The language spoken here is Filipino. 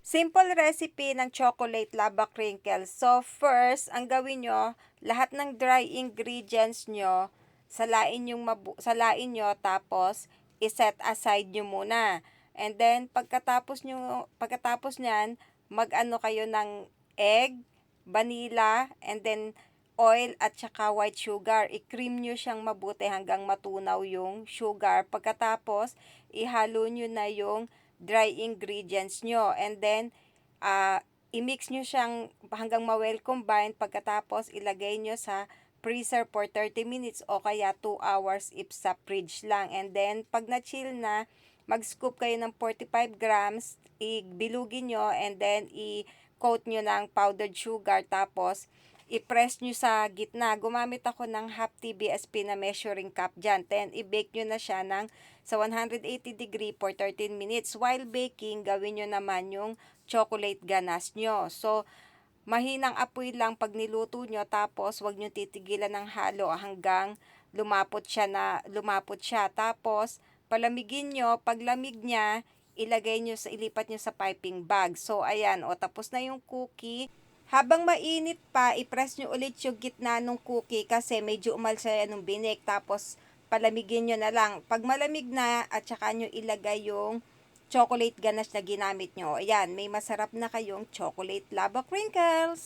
Simple recipe ng chocolate lava crinkles. So first, ang gawin nyo, lahat ng dry ingredients nyo, salain nyo tapos iset aside nyo muna. And then pagkatapos nyan, mag-ano kayo ng egg, vanilla, and then oil at saka white sugar. I-cream nyo siyang mabuti hanggang matunaw yung sugar. Pagkatapos, ihalo nyo na yung dry ingredients nyo. And then, i-mix nyo siyang hanggang ma-well combine. Pagkatapos, ilagay nyo sa freezer for 30 minutes o kaya 2 hours if sa fridge lang. And then, pag na-chill na, mag-scoop kayo ng 45 grams, ibilugin nyo, and then i-coat nyo ng powdered sugar. Tapos, i-press nyo sa gitna. Gumamit ako ng half TBSP na measuring cup dyan. Then, i-bake nyo na siya sa 180 degree for 13 minutes. While baking, gawin nyo naman yung chocolate ganache nyo. So, mahinang apoy lang pag niluto nyo, tapos wag nyo titigilan ng halo hanggang lumapot siya. Tapos, palamigin nyo. Pag lamig niya, ilipat nyo sa piping bag. So, ayan, tapos na yung cookie. Habang mainit pa, i-press nyo ulit yung gitna ng cookie kasi medyo umalsa yan ng binik. Tapos, palamigin nyo na lang. Pag malamig na, at saka nyo ilagay yung chocolate ganache na ginamit nyo. Ayan, may masarap na kayong chocolate lava crinkles.